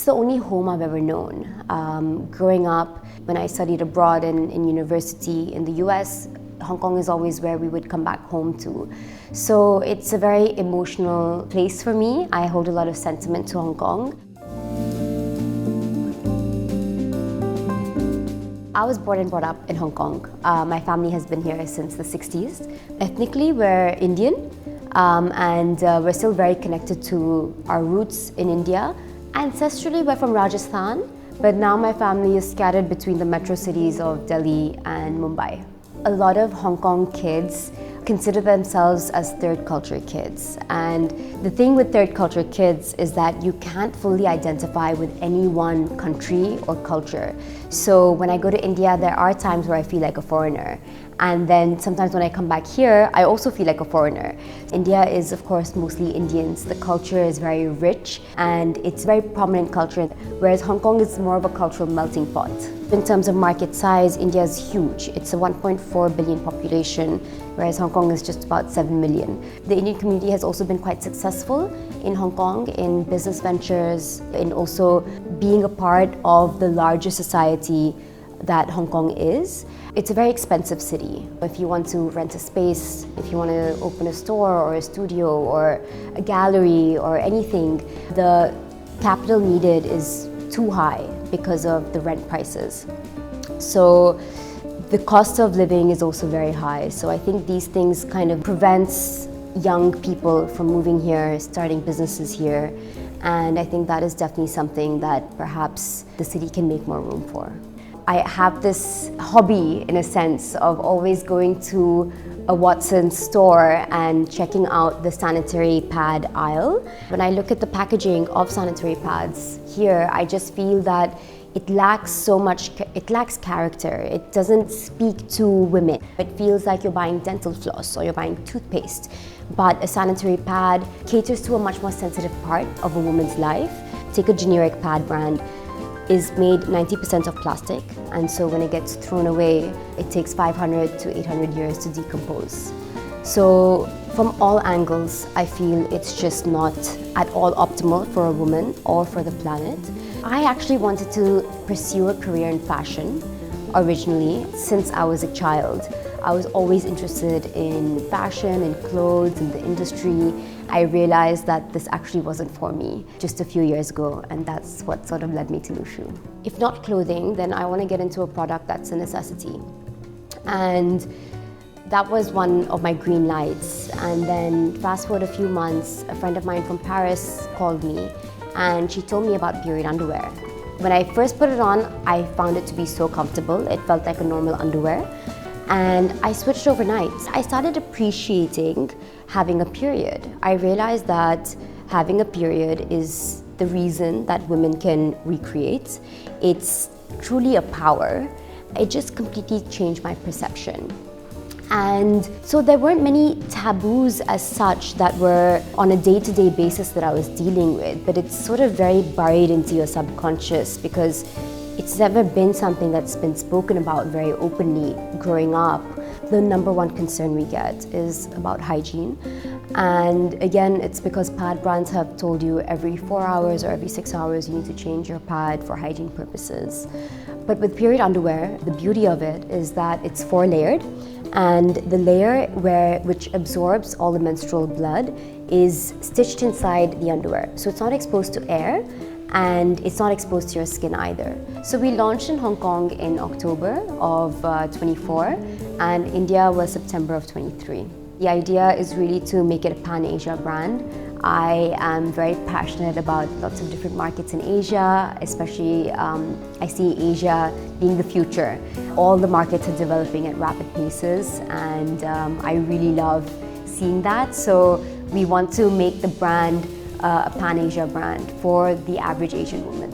It's the only home I've ever known. Growing up, when I studied abroad in university in the US, Hong Kong is always where we would come back home to. So it's a very emotional place for me. I hold a lot of sentiment to Hong Kong. I was born and brought up in Hong Kong. My family has been here since the 60s. Ethnically, we're Indian, and we're still very connected to our roots in India. Ancestrally, we're from Rajasthan, but now my family is scattered between the metro cities of Delhi and Mumbai. A lot of Hong Kong kids consider themselves as third culture kids. And the thing with third culture kids is that you can't fully identify with any one country or culture. So when I go to India, there are times where I feel like a foreigner. And then sometimes when I come back here, I also feel like a foreigner. India is, of course, mostly Indians. The culture is very rich and it's a very prominent culture, whereas Hong Kong is more of a cultural melting pot. In terms of market size, India is huge. It's a 1.4 billion population, whereas Hong Kong is just about 7 million. The Indian community has also been quite successful in Hong Kong in business ventures, in also being a part of the larger society that Hong Kong is. It's a very expensive city. If you want to rent a space, if you want to open a store or a studio or a gallery or anything, the capital needed is too high because of the rent prices. So the cost of living is also very high. So I think these things kind of prevents young people from moving here, starting businesses here. And I think that is definitely something that perhaps the city can make more room for. I have this hobby, in a sense, of always going to a Watson's store and checking out the sanitary pad aisle. When I look at the packaging of sanitary pads here, I just feel that it lacks so much, it lacks character. It doesn't speak to women. It feels like you're buying dental floss or you're buying toothpaste. But a sanitary pad caters to a much more sensitive part of a woman's life. Take a generic pad brand. Is made 90% of plastic, and so when it gets thrown away, it takes 500 to 800 years to decompose. So from all angles, I feel it's just not at all optimal for a woman or for the planet. I actually wanted to pursue a career in fashion originally since I was a child. I was always interested in fashion and clothes and the industry. I realized that this actually wasn't for me just a few years ago, and that's what sort of led me to Nushu. If not clothing, then I want to get into a product that's a necessity. And that was one of my green lights. And then fast forward a few months, a friend of mine from Paris called me and she told me about period underwear. When I first put it on, I found it to be so comfortable. It felt like a normal underwear. And I switched overnight. I started appreciating having a period. I realized that having a period is the reason that women can recreate. It's truly a power. It just completely changed my perception. And so there weren't many taboos as such that were on a day-to-day basis that I was dealing with, but it's sort of very buried into your subconscious because it's never been something that's been spoken about very openly growing up. The number one concern we get is about hygiene. And again, it's because pad brands have told you every 4 hours or every 6 hours you need to change your pad for hygiene purposes. But with period underwear, the beauty of it is that it's 4-layered, and the layer which absorbs all the menstrual blood is stitched inside the underwear. So it's not exposed to air, and it's not exposed to your skin either. So we launched in Hong Kong in October of 24, and India was September of 23. The idea is really to make it a pan-Asia brand. I am very passionate about lots of different markets in Asia, especially I see Asia being the future. All the markets are developing at rapid paces, and I really love seeing that. So we want to make the brand a pan-Asia brand for the average Asian woman.